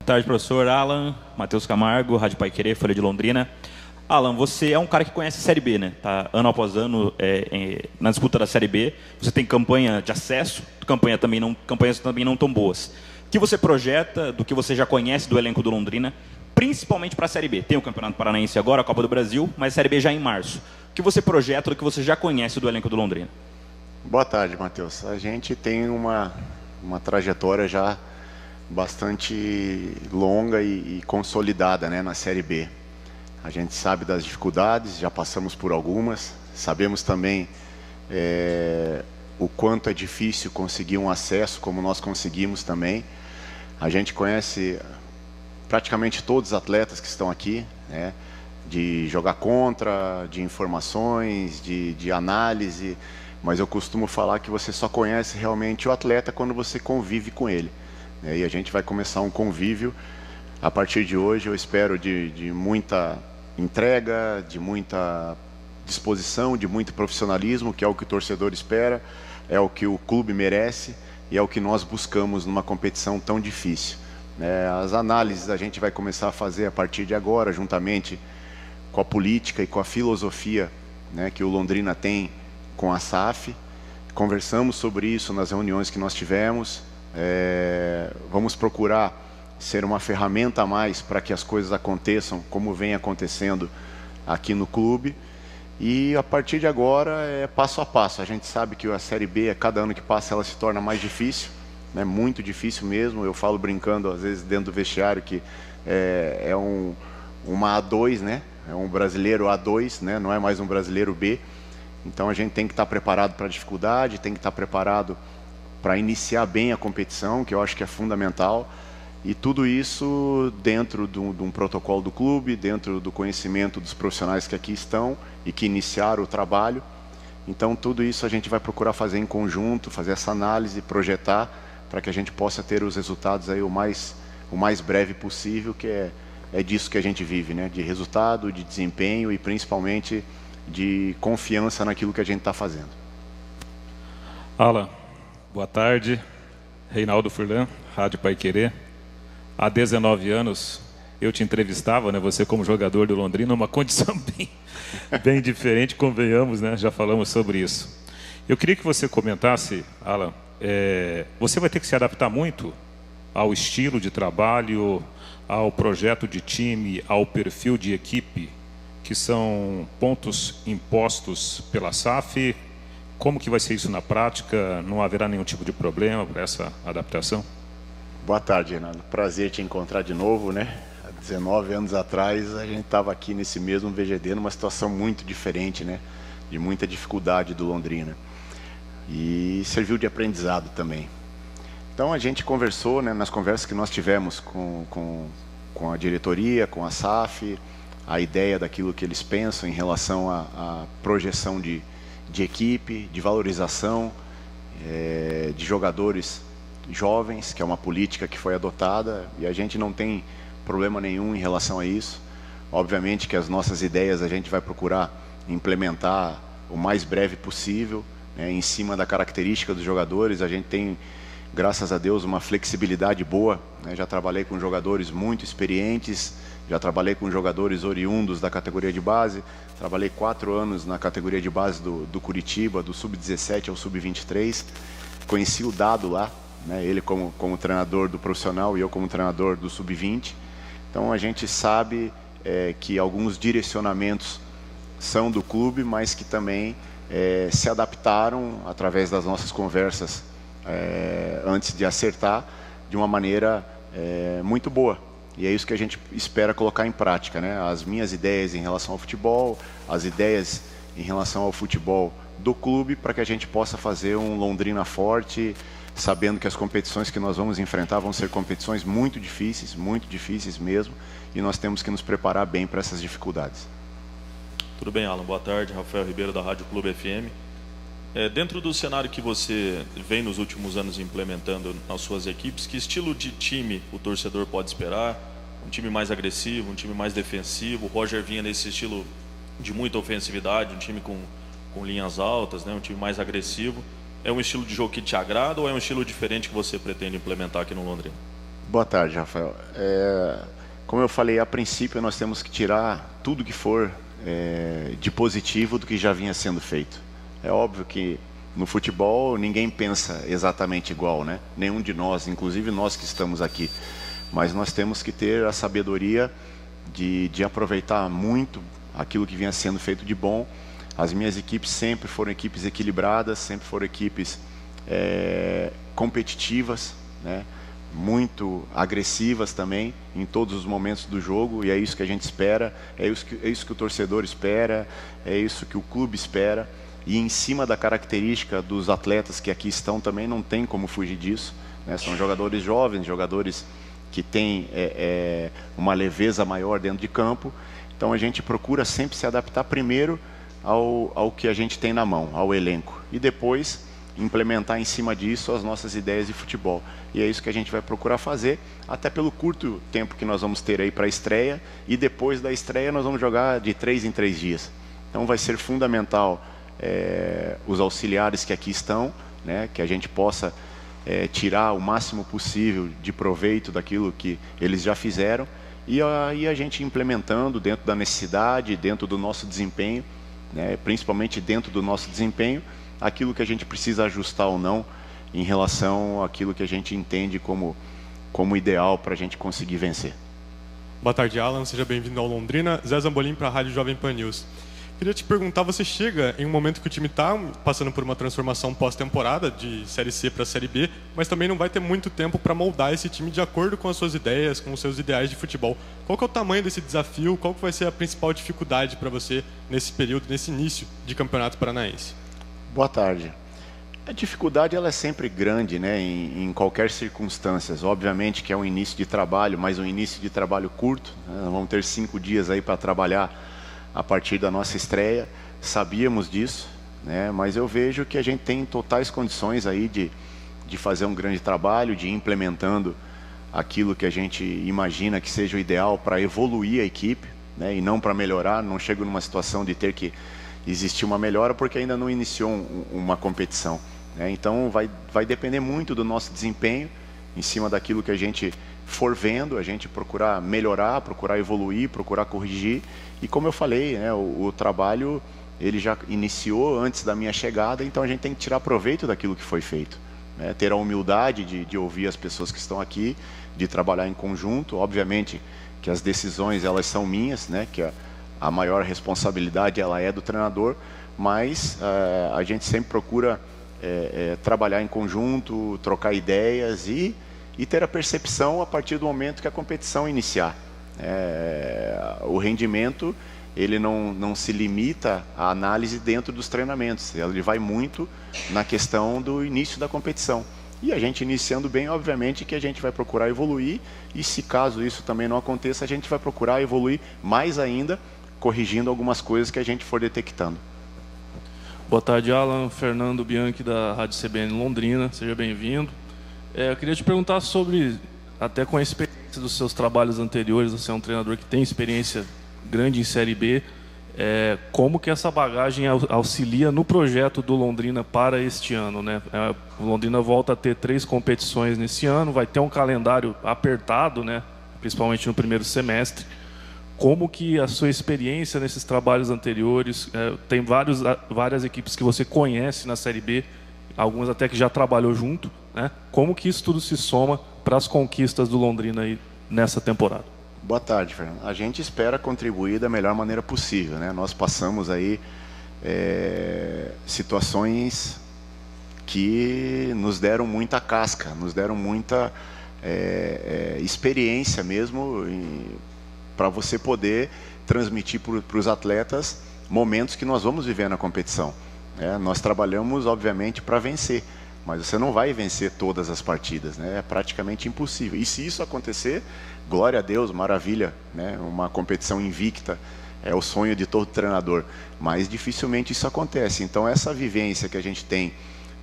tarde, professor Alan, Matheus Camargo, Rádio Paiquerê, Folha de Londrina. Alan, você é um cara que conhece a Série B, né? Tá ano após ano na disputa da Série B. Você tem campanha de acesso, campanhas também não tão boas. O que você projeta do que você já conhece do elenco do Londrina, principalmente para a Série B? Tem o Campeonato Paranaense agora, a Copa do Brasil, mas a Série B já em março. O que você projeta do que você já conhece do elenco do Londrina? Boa tarde, Matheus. A gente tem uma trajetória já bastante longa e consolidada, né, na Série B. A gente sabe das dificuldades, já passamos por algumas. Sabemos também o quanto é difícil conseguir um acesso, como nós conseguimos também. A gente conhece praticamente todos os atletas que estão aqui, né, de jogar contra, de informações, de análise, mas eu costumo falar que você só conhece realmente o atleta quando você convive com ele. E a gente vai começar um convívio a partir de hoje, eu espero de muita entrega, de muita disposição, de muito profissionalismo, que é o que o torcedor espera, é o que o clube merece e é o que nós buscamos numa competição tão difícil. As análises a gente vai começar a fazer a partir de agora, juntamente com a política e com a filosofia, né, que o Londrina tem com a SAF. Conversamos sobre isso nas reuniões que nós tivemos. Vamos procurar ser uma ferramenta a mais para que as coisas aconteçam como vem acontecendo aqui no clube. E a partir de agora é passo a passo. A gente sabe que a Série B, cada ano que passa, ela se torna mais difícil, né? Muito difícil mesmo. Eu falo brincando às vezes dentro do vestiário que uma A2, né? É um brasileiro A2, né? Não é mais um brasileiro B. Então a gente tem que estar preparado para a dificuldade, tem que estar preparado para iniciar bem a competição, que eu acho que é fundamental. E tudo isso dentro de um protocolo do clube, dentro do conhecimento dos profissionais que aqui estão e que iniciaram o trabalho. Então tudo isso a gente vai procurar fazer em conjunto, fazer essa análise, projetar para que a gente possa ter os resultados aí o mais breve possível, que é disso que a gente vive, né? De resultado, de desempenho e principalmente de confiança naquilo que a gente está fazendo. Alan, boa tarde. Reinaldo Furlan, Rádio Paiquerê. Há 19 anos eu te entrevistava, né, você como jogador do Londrina, numa condição bem diferente, convenhamos, né, já falamos sobre isso. Eu queria que você comentasse, Alan, você vai ter que se adaptar muito ao estilo de trabalho, ao projeto de time, ao perfil de equipe, que são pontos impostos pela SAF. Como que vai ser isso na prática? Não haverá nenhum tipo de problema para essa adaptação? Boa tarde, Renato. Prazer te encontrar de novo, né? Há 19 anos atrás a gente estava aqui nesse mesmo VGD, numa situação muito diferente, né? De muita dificuldade do Londrina. E serviu de aprendizado também. Então a gente conversou, né, nas conversas que nós tivemos com a diretoria, com a SAF, a ideia daquilo que eles pensam em relação à projeção de equipe, de valorização de jogadores jovens, que é uma política que foi adotada e a gente não tem problema nenhum em relação a isso. Obviamente que as nossas ideias a gente vai procurar implementar o mais breve possível, né, em cima da característica dos jogadores. A gente tem, graças a Deus, uma flexibilidade boa, né? Já trabalhei com jogadores muito experientes, já trabalhei com jogadores oriundos da categoria de base, trabalhei 4 anos na categoria de base do Curitiba, do Sub-17 ao Sub-23, conheci o Dado lá, né? Ele como treinador do profissional e eu como treinador do Sub-20. Então a gente sabe que alguns direcionamentos são do clube, mas que também se adaptaram através das nossas conversas antes de acertar de uma maneira muito boa. E é isso que a gente espera colocar em prática, né? As minhas ideias em relação ao futebol, as ideias em relação ao futebol do clube, para que a gente possa fazer um Londrina forte, sabendo que as competições que nós vamos enfrentar vão ser competições muito difíceis mesmo, e nós temos que nos preparar bem para essas dificuldades. Tudo bem, Alan? Boa tarde. Rafael Ribeiro, da Rádio Clube FM. Dentro do cenário que você vem nos últimos anos implementando nas suas equipes, que estilo de time o torcedor pode esperar? Um time mais agressivo, um time mais defensivo? O Roger vinha nesse estilo de muita ofensividade, um time com linhas altas, né? Um time mais agressivo. É um estilo de jogo que te agrada ou é um estilo diferente que você pretende implementar aqui no Londrina? Boa tarde, Rafael. Como eu falei, a princípio nós temos que tirar tudo que for de positivo do que já vinha sendo feito. É óbvio que no futebol ninguém pensa exatamente igual, né? Nenhum de nós, inclusive nós que estamos aqui. Mas nós temos que ter a sabedoria de aproveitar muito aquilo que vinha sendo feito de bom. As minhas equipes sempre foram equipes equilibradas, sempre foram equipes competitivas, né? Muito agressivas também em todos os momentos do jogo, e é isso que a gente espera, é isso que o torcedor espera, é isso que o clube espera. E em cima da característica dos atletas que aqui estão também não tem como fugir disso, né? São jogadores jovens, jogadores que têm uma leveza maior dentro de campo. Então a gente procura sempre se adaptar primeiro ao que a gente tem na mão, ao elenco, e depois implementar em cima disso as nossas ideias de futebol. E é isso que a gente vai procurar fazer, até pelo curto tempo que nós vamos ter aí para a estreia, e depois da estreia nós vamos jogar de 3 em 3 dias. Então vai ser fundamental os auxiliares que aqui estão, né, que a gente possa tirar o máximo possível de proveito daquilo que eles já fizeram, e aí a gente implementando dentro da necessidade, dentro do nosso desempenho, né, principalmente dentro do nosso desempenho, aquilo que a gente precisa ajustar ou não em relação àquilo que a gente entende como ideal para a gente conseguir vencer. Boa tarde, Alan. Seja bem-vindo ao Londrina. Zé Zambolim para a Rádio Jovem Pan News. Queria te perguntar, você chega em um momento que o time está passando por uma transformação pós-temporada de Série C para Série B, mas também não vai ter muito tempo para moldar esse time de acordo com as suas ideias, com os seus ideais de futebol. Qual que é o tamanho desse desafio? Qual que vai ser a principal dificuldade para você nesse período, nesse início de Campeonato Paranaense? Boa tarde. A dificuldade ela é sempre grande, né, em qualquer circunstância. Obviamente que é um início de trabalho, mas um início de trabalho curto, né? Nós vamos ter 5 dias aí para trabalhar a partir da nossa estreia. Sabíamos disso, né? Mas eu vejo que a gente tem totais condições aí de fazer um grande trabalho, de ir implementando aquilo que a gente imagina que seja o ideal para evoluir a equipe, né? E não para melhorar. Não chego numa situação de ter que existir uma melhora porque ainda não iniciou uma competição, né? Então vai depender muito do nosso desempenho em cima daquilo que a gente for vendo, a gente procurar melhorar, procurar evoluir, procurar corrigir. E como eu falei, né, o trabalho ele já iniciou antes da minha chegada, então a gente tem que tirar proveito daquilo que foi feito, né? Ter a humildade de ouvir as pessoas que estão aqui, de trabalhar em conjunto. Obviamente que as decisões elas são minhas, né? Que a maior responsabilidade ela é do treinador, mas a gente sempre procura trabalhar em conjunto, trocar ideias e ter a percepção a partir do momento que a competição iniciar. O rendimento ele não se limita à análise dentro dos treinamentos, ele vai muito na questão do início da competição. E a gente iniciando bem, obviamente que a gente vai procurar evoluir, e se caso isso também não aconteça, a gente vai procurar evoluir mais ainda, corrigindo algumas coisas que a gente for detectando. Boa tarde, Alan. Fernando Bianchi, da Rádio CBN Londrina. Seja bem-vindo. Eu queria te perguntar sobre, até com a experiência dos seus trabalhos anteriores, você é um treinador que tem experiência grande em Série B, como que essa bagagem auxilia no projeto do Londrina para este ano, né? O Londrina volta a ter 3 competições nesse ano, vai ter um calendário apertado, né? Principalmente no primeiro semestre. Como que a sua experiência nesses trabalhos anteriores, tem várias equipes que você conhece na Série B, algumas até que já trabalhou junto, né? Como que isso tudo se soma para as conquistas do Londrina aí nessa temporada? Boa tarde, Fernando. A gente espera contribuir da melhor maneira possível, né? Nós passamos aí situações que nos deram muita casca, nos deram muita experiência mesmo para você poder transmitir para os atletas momentos que nós vamos viver na competição. Nós trabalhamos, obviamente, para vencer, mas você não vai vencer todas as partidas, né? É praticamente impossível. E se isso acontecer, glória a Deus, maravilha, né? Uma competição invicta é o sonho de todo treinador, mas dificilmente isso acontece. Então essa vivência que a gente tem,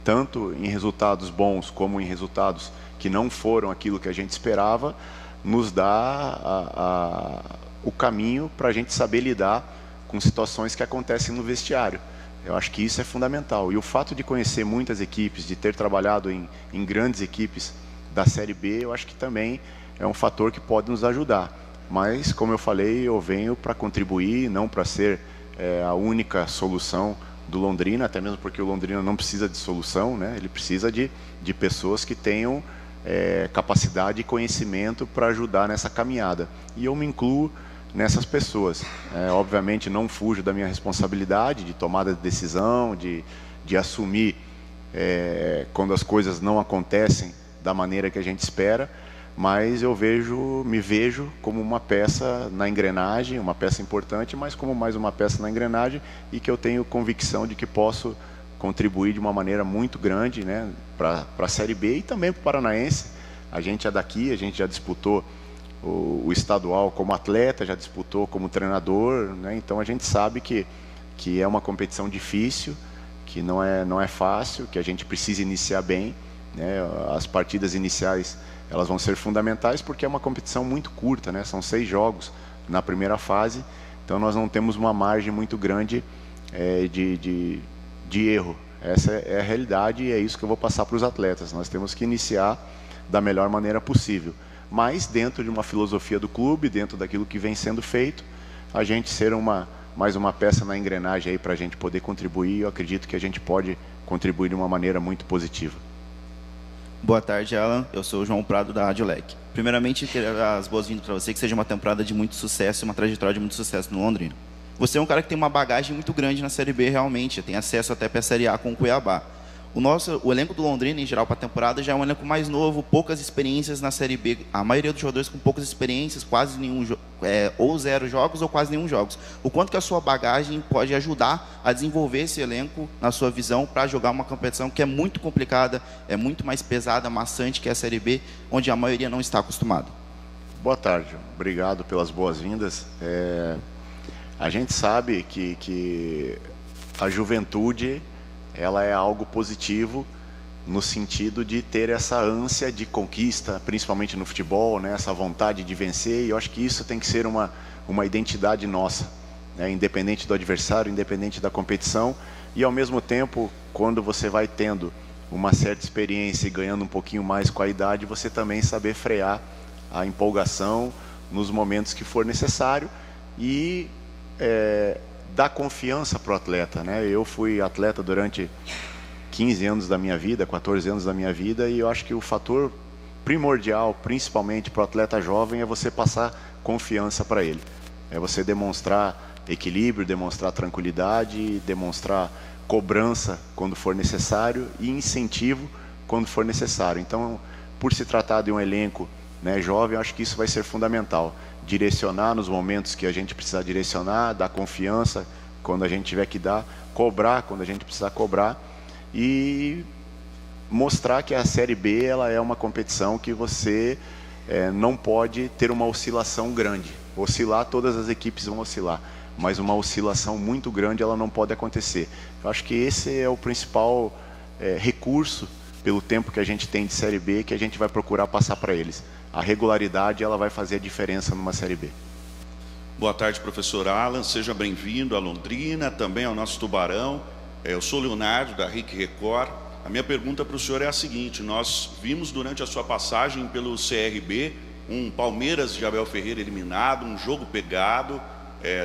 tanto em resultados bons como em resultados que não foram aquilo que a gente esperava, nos dá o caminho para a gente saber lidar com situações que acontecem no vestiário. Eu acho que isso é fundamental. E o fato de conhecer muitas equipes, de ter trabalhado em grandes equipes da Série B, eu acho que também é um fator que pode nos ajudar. Mas, como eu falei, eu venho para contribuir, não para ser a única solução do Londrina, até mesmo porque o Londrina não precisa de solução, né? Ele precisa de pessoas que tenham capacidade e conhecimento para ajudar nessa caminhada. E eu me incluo nessas pessoas. Obviamente não fujo da minha responsabilidade de tomada de decisão, de assumir quando as coisas não acontecem da maneira que a gente espera, mas eu me vejo como uma peça na engrenagem, uma peça importante, mas como mais uma peça na engrenagem, e que eu tenho convicção de que posso contribuir de uma maneira muito grande, né, para a Série B e também para o Paranaense. A gente é daqui, a gente já disputou o estadual como atleta, já disputou como treinador, né, então a gente sabe que é uma competição difícil, que não é fácil, que a gente precisa iniciar bem, né. As partidas iniciais elas vão ser fundamentais porque é uma competição muito curta, né? São 6 jogos na primeira fase, então nós não temos uma margem muito grande de erro. Essa é a realidade e é isso que eu vou passar para os atletas. Nós temos que iniciar da melhor maneira possível, mas dentro de uma filosofia do clube, dentro daquilo que vem sendo feito, a gente ser mais uma peça na engrenagem aí para a gente poder contribuir. Eu acredito que a gente pode contribuir de uma maneira muito positiva. Boa tarde, Alan. Eu sou o João Prado, da Rádio Leque. Primeiramente, quero dar as boas-vindas para você, que seja uma temporada de muito sucesso, uma trajetória de muito sucesso no Londrina. Você é um cara que tem uma bagagem muito grande na Série B, realmente. Tem acesso até para a Série A com o Cuiabá. O elenco do Londrina, em geral, para a temporada, já é um elenco mais novo, poucas experiências na Série B. A maioria dos jogadores com poucas experiências, quase nenhum, ou 0 jogos ou quase nenhum jogos. O quanto que a sua bagagem pode ajudar a desenvolver esse elenco, na sua visão, para jogar uma competição que é muito complicada, é muito mais pesada, maçante que a Série B, onde a maioria não está acostumada. Boa tarde, obrigado pelas boas-vindas. A gente sabe que a juventude ela é algo positivo no sentido de ter essa ânsia de conquista, principalmente no futebol, né? Essa vontade de vencer, e eu acho que isso tem que ser uma identidade nossa, né? Independente do adversário, independente da competição, e ao mesmo tempo, quando você vai tendo uma certa experiência e ganhando um pouquinho mais com a idade, você também saber frear a empolgação nos momentos que for necessário e dar confiança para o atleta, né? Eu fui atleta durante 15 anos da minha vida, 14 anos da minha vida, e eu acho que o fator primordial, principalmente para o atleta jovem, é você passar confiança para ele. É você demonstrar equilíbrio, demonstrar tranquilidade, demonstrar cobrança quando for necessário e incentivo quando for necessário. Então, por se tratar de um elenco, né, jovem, eu acho que isso vai ser fundamental. Direcionar nos momentos que a gente precisar direcionar, dar confiança quando a gente tiver que dar, cobrar quando a gente precisar cobrar e mostrar que a Série B ela é uma competição que você não pode ter uma oscilação grande. Oscilar, todas as equipes vão oscilar, mas uma oscilação muito grande ela não pode acontecer. Eu acho que esse é o principal recurso pelo tempo que a gente tem de Série B, que a gente vai procurar passar para eles. A regularidade ela vai fazer a diferença numa Série B. Boa tarde, professor Alan. Seja bem-vindo a Londrina, também ao nosso Tubarão. Eu sou Leonardo, da RIC Record. A minha pergunta para o senhor é a seguinte: nós vimos durante a sua passagem pelo CRB um Palmeiras de Abel Ferreira eliminado, um jogo pegado.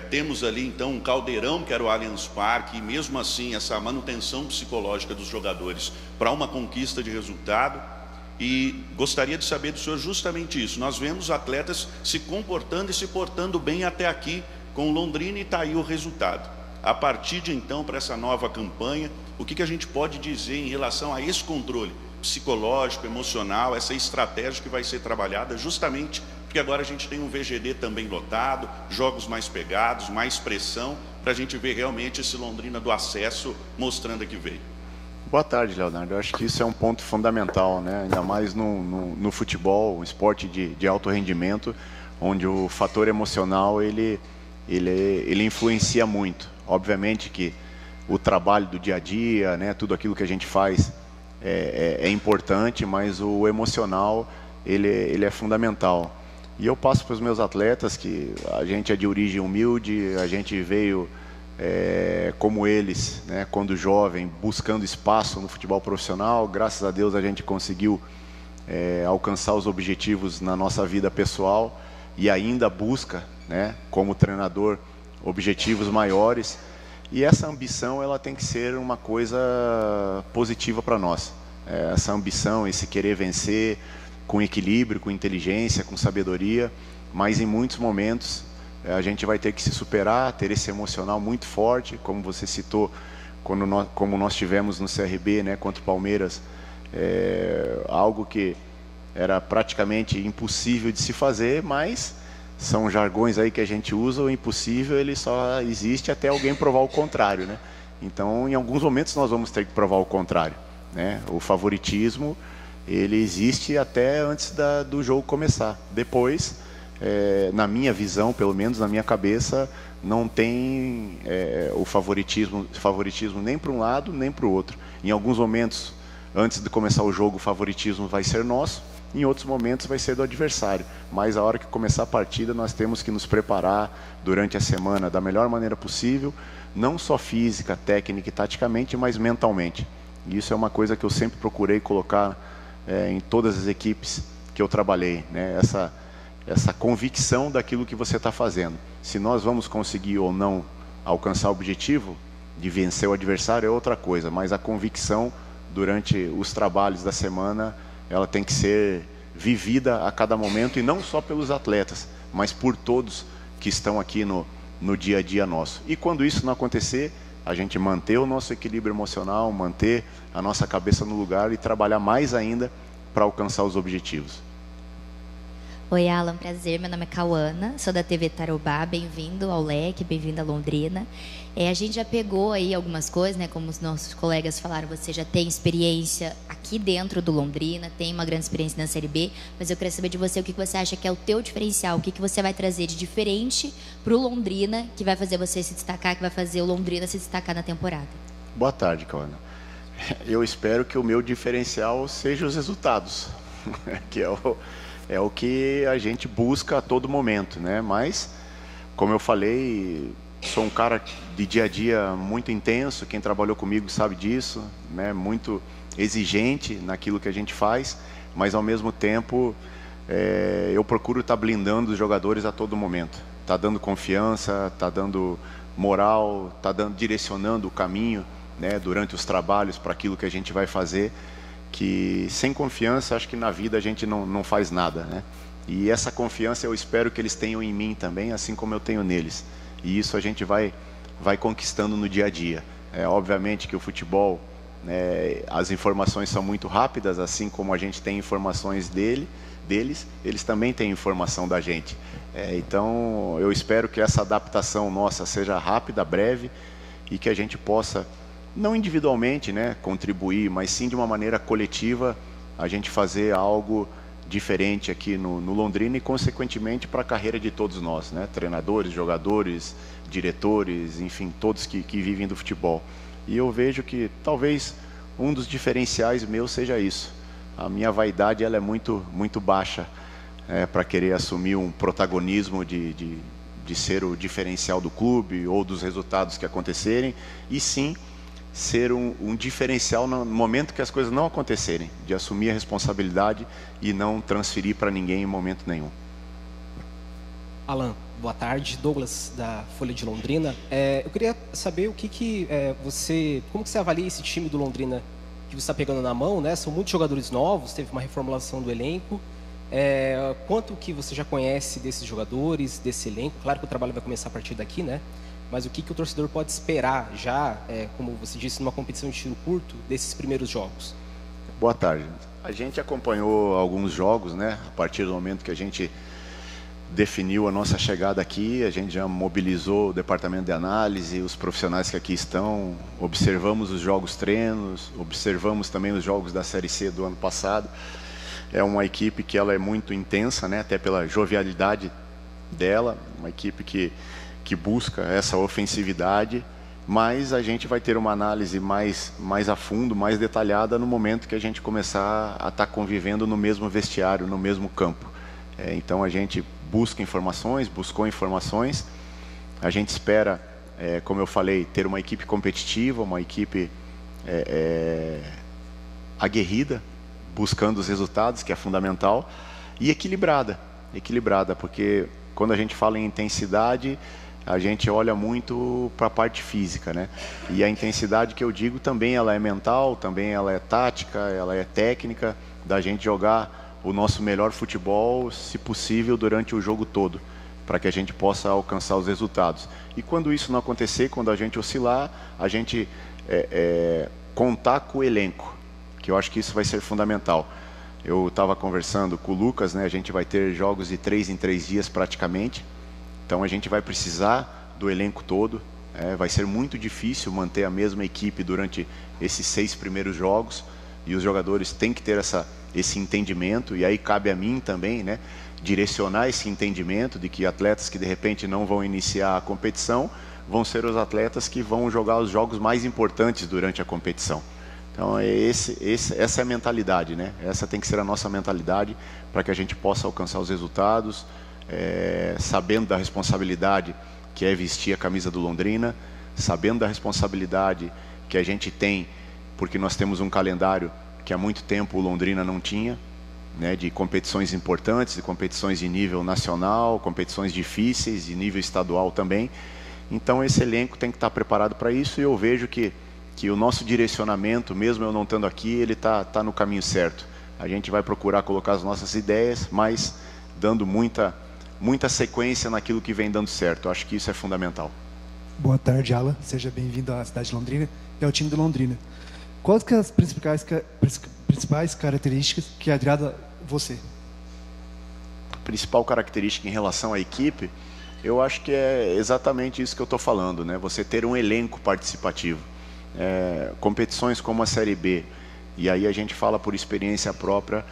Temos ali então um caldeirão que era o Allianz Parque, e mesmo assim essa manutenção psicológica dos jogadores para uma conquista de resultado. E gostaria de saber do senhor justamente isso. Nós vemos atletas se comportando e se portando bem até aqui com o Londrina, e está aí o resultado. A partir de então, para essa nova campanha, o que a gente pode dizer em relação a esse controle psicológico, emocional, essa estratégia que vai ser trabalhada justamente porque agora a gente tem um VGD também lotado, jogos mais pegados, mais pressão, para a gente ver realmente esse Londrina do acesso mostrando a que veio. Boa tarde, Leonardo. Eu acho que isso é um ponto fundamental, né? Ainda mais no futebol, um esporte de alto rendimento, onde o fator emocional ele influencia muito. Obviamente que o trabalho do dia a dia, né, tudo aquilo que a gente faz é importante, mas o emocional ele é fundamental. E eu passo para os meus atletas que a gente é de origem humilde, a gente veio como eles, né, quando jovem, buscando espaço no futebol profissional. Graças a Deus a gente conseguiu alcançar os objetivos na nossa vida pessoal e ainda busca, né, como treinador, objetivos maiores. E essa ambição, ela tem que ser uma coisa positiva para nós. Essa ambição, esse querer vencer com equilíbrio, com inteligência, com sabedoria, mas em muitos momentos a gente vai ter que se superar, ter esse emocional muito forte, como você citou, como nós tivemos no CRB, né, contra o Palmeiras, algo que era praticamente impossível de se fazer, mas são jargões aí que a gente usa. O impossível, ele só existe até alguém provar o contrário, né? Então, em alguns momentos nós vamos ter que provar o contrário, né? O favoritismo, ele existe até antes do jogo começar. Depois, na minha visão, pelo menos na minha cabeça, não tem o favoritismo nem para um lado nem para o outro. Em alguns momentos, antes de começar o jogo, o favoritismo vai ser nosso, em outros momentos vai ser do adversário. Mas a hora que começar a partida, nós temos que nos preparar durante a semana da melhor maneira possível, não só física, técnica e taticamente, mas mentalmente. E isso é uma coisa que eu sempre procurei colocar em todas as equipes que eu trabalhei, né? Essa convicção daquilo que você está fazendo. Se nós vamos conseguir ou não alcançar o objetivo de vencer o adversário é outra coisa, mas a convicção durante os trabalhos da semana, ela tem que ser vivida a cada momento, e não só pelos atletas, mas por todos que estão aqui no dia a dia nosso. E quando isso não acontecer, a gente manter o nosso equilíbrio emocional, manter a nossa cabeça no lugar e trabalhar mais ainda para alcançar os objetivos. Oi, Alan, prazer. Meu nome é Cauana, sou da TV Tarobá. Bem-vindo ao Leque, bem-vindo a Londrina. A gente já pegou aí algumas coisas, né? Como os nossos colegas falaram, você já tem experiência aqui dentro do Londrina, tem uma grande experiência na Série B, mas eu queria saber de você o que você acha que é o teu diferencial, o que você vai trazer de diferente para o Londrina, que vai fazer você se destacar, que vai fazer o Londrina se destacar na temporada. Boa tarde, Cauana. Eu espero que o meu diferencial seja os resultados, que é o que a gente busca a todo momento, né? Mas, como eu falei, sou um cara de dia a dia muito intenso, quem trabalhou comigo sabe disso, né? Muito exigente naquilo que a gente faz, mas ao mesmo tempo eu procuro estar blindando os jogadores a todo momento. Tá dando confiança, tá dando moral, tá direcionando o caminho, né? Durante os trabalhos para aquilo que a gente vai fazer. Que sem confiança, acho que na vida a gente não faz nada, né? E essa confiança eu espero que eles tenham em mim também, assim como eu tenho neles. E isso a gente vai conquistando no dia a dia. Obviamente que o futebol, né, as informações são muito rápidas, assim como a gente tem informações deles, eles também têm informação da gente. Então eu espero que essa adaptação nossa seja rápida, breve, e que a gente possa, não individualmente, né, contribuir, mas sim de uma maneira coletiva, a gente fazer algo diferente aqui no Londrina e, consequentemente, para a carreira de todos nós, né? Treinadores, jogadores, diretores, enfim, todos que vivem do futebol. E eu vejo que talvez um dos diferenciais meus seja isso. A minha vaidade, ela é muito, muito baixa para querer assumir um protagonismo de ser o diferencial do clube ou dos resultados que acontecerem, e sim ser um diferencial no momento que as coisas não acontecerem, de assumir a responsabilidade e não transferir para ninguém em momento nenhum. Alan, boa tarde. Douglas, da Folha de Londrina. Eu queria saber como que você avalia esse time do Londrina que você está pegando na mão, né? São muitos jogadores novos, teve uma reformulação do elenco. Quanto que você já conhece desses jogadores, desse elenco? Claro que o trabalho vai começar a partir daqui, né? Mas o que o torcedor pode esperar já, como você disse, numa competição de tiro curto, desses primeiros jogos? Boa tarde. A gente acompanhou alguns jogos, né? A partir do momento que a gente definiu a nossa chegada aqui, a gente já mobilizou o departamento de análise, os profissionais que aqui estão, observamos os jogos treinos, observamos também os jogos da Série C do ano passado. É uma equipe que ela é muito intensa, né? Até pela jovialidade dela, uma equipe que busca essa ofensividade, mas a gente vai ter uma análise mais a fundo, mais detalhada no momento que a gente começar a estar convivendo no mesmo vestiário, no mesmo campo. Então a gente buscou informações, a gente espera, como eu falei, ter uma equipe competitiva, uma equipe aguerrida, buscando os resultados, que é fundamental, e equilibrada, porque quando a gente fala em intensidade, a gente olha muito para a parte física, né? E a intensidade que eu digo também ela é mental, também ela é tática, ela é técnica, da gente jogar o nosso melhor futebol, se possível, durante o jogo todo, para que a gente possa alcançar os resultados. E quando isso não acontecer, quando a gente oscilar, a gente contar com o elenco, que eu acho que isso vai ser fundamental. Eu estava conversando com o Lucas, né? A gente vai ter jogos de 3 em 3 dias praticamente. Então a gente vai precisar do elenco todo. Vai ser muito difícil manter a mesma equipe durante esses 6 primeiros jogos. E os jogadores têm que ter esse entendimento. E aí cabe a mim também, né, direcionar esse entendimento de que atletas que de repente não vão iniciar a competição vão ser os atletas que vão jogar os jogos mais importantes durante a competição. Então essa é a mentalidade, né? Essa tem que ser a nossa mentalidade para que a gente possa alcançar os resultados, sabendo da responsabilidade que é vestir a camisa do Londrina, sabendo da responsabilidade que a gente tem, porque nós temos um calendário que há muito tempo o Londrina não tinha, né, de competições importantes, de competições de nível nacional, competições difíceis, de nível estadual também. Então esse elenco tem que estar preparado para isso, e eu vejo que o nosso direcionamento, mesmo eu não estando aqui, ele tá no caminho certo. A gente vai procurar colocar as nossas ideias, mas dando muita sequência naquilo que vem dando certo. Eu acho que isso é fundamental. Boa tarde, Alan. Seja bem-vindo à cidade de Londrina e ao time do Londrina. Quais que são as principais características que agrada você? A principal característica em relação à equipe, eu acho que é exatamente isso que eu estou falando, né? Você ter um elenco participativo. Competições como a Série B, e aí a gente fala por experiência própria,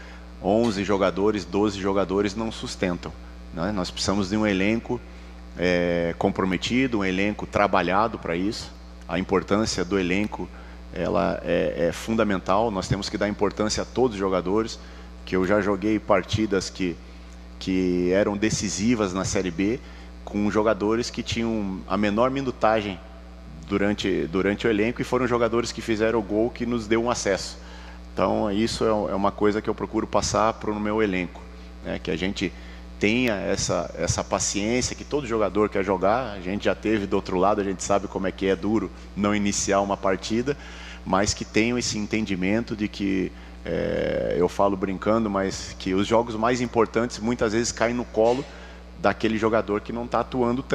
11 jogadores, 12 jogadores não sustentam, né? Nós precisamos de um elenco comprometido, um elenco trabalhado para isso. A importância do elenco ela é fundamental. Nós temos que dar importância a todos os jogadores, que eu já joguei partidas que eram decisivas na Série B, com jogadores que tinham a menor minutagem durante o elenco, e foram jogadores que fizeram o gol que nos deu um acesso. Então isso é uma coisa que eu procuro passar para o meu elenco, né? Que a gente tenha essa paciência, que todo jogador quer jogar. A gente já teve do outro lado, a gente sabe como é que é duro não iniciar uma partida, mas que tenham esse entendimento de que, eu falo brincando, mas que os jogos mais importantes muitas vezes caem no colo daquele jogador que não está atuando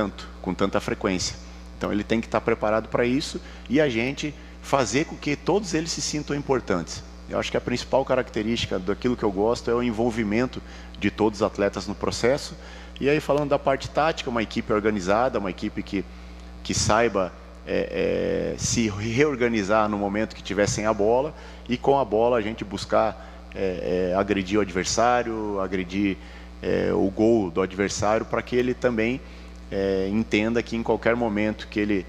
com tanta frequência. Então ele tem que estar preparado para isso, e a gente fazer com que todos eles se sintam importantes. Eu acho que a principal característica daquilo que eu gosto é o envolvimento de todos os atletas no processo. E aí, falando da parte tática, uma equipe organizada, uma equipe que saiba se reorganizar no momento que tiver sem a bola, e com a bola a gente buscar agredir o adversário, agredir o gol do adversário, para que ele também entenda que em qualquer momento que ele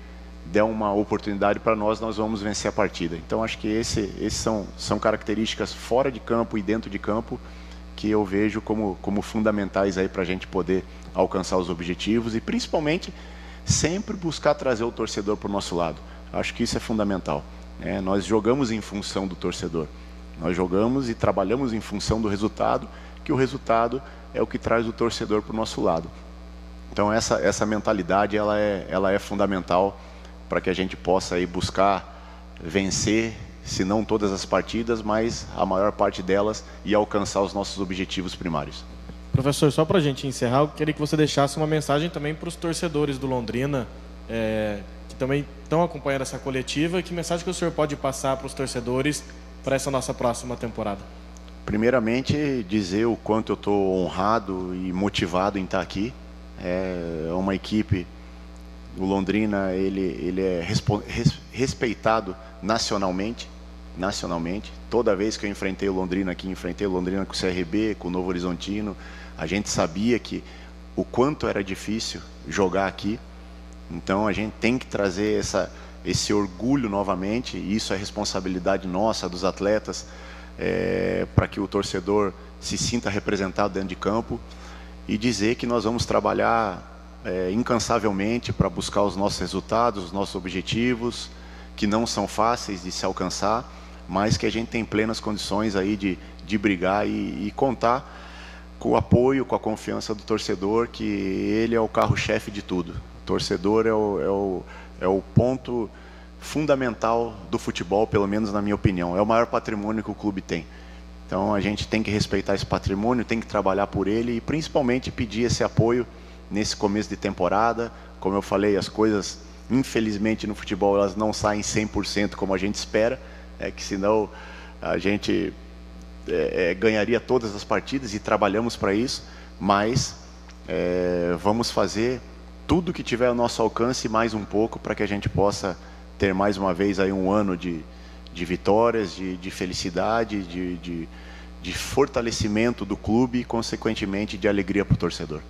der uma oportunidade para nós vamos vencer a partida. Então acho que esses são características fora de campo e dentro de campo que eu vejo como fundamentais aí para a gente poder alcançar os objetivos, e principalmente sempre buscar trazer o torcedor para o nosso lado. Acho que isso é fundamental. Nós jogamos em função do torcedor, nós jogamos e trabalhamos em função do resultado, que o resultado é o que traz o torcedor para o nosso lado. Então essa mentalidade ela é fundamental para que a gente possa aí buscar vencer, se não todas as partidas, mas a maior parte delas, e alcançar os nossos objetivos primários. Professor, só para a gente encerrar, eu queria que você deixasse uma mensagem também para os torcedores do Londrina, que também estão acompanhando essa coletiva. Que mensagem que o senhor pode passar para os torcedores para essa nossa próxima temporada? Primeiramente, dizer o quanto eu estou honrado e motivado em estar aqui. É uma equipe, o Londrina, ele é respeitado nacionalmente. Toda vez que eu enfrentei o Londrina aqui, enfrentei o Londrina com o CRB, com o Novo Horizontino, a gente sabia que o quanto era difícil jogar aqui. Então a gente tem que trazer esse orgulho novamente, e isso é responsabilidade nossa, dos atletas, para que o torcedor se sinta representado dentro de campo, e dizer que nós vamos trabalhar incansavelmente para buscar os nossos resultados, os nossos objetivos, que não são fáceis de se alcançar, mas que a gente tem plenas condições aí de brigar e contar com o apoio, com a confiança do torcedor, que ele é o carro-chefe de tudo. O torcedor é o ponto fundamental do futebol, pelo menos na minha opinião. É o maior patrimônio que o clube tem. Então a gente tem que respeitar esse patrimônio, tem que trabalhar por ele e principalmente pedir esse apoio nesse começo de temporada. Como eu falei, as coisas, infelizmente, no futebol, elas não saem 100% como a gente espera, que senão a gente ganharia todas as partidas e trabalhamos para isso, mas vamos fazer tudo que tiver ao nosso alcance e mais um pouco para que a gente possa ter mais uma vez aí um ano de vitórias, de felicidade, de fortalecimento do clube e, consequentemente, de alegria para o torcedor.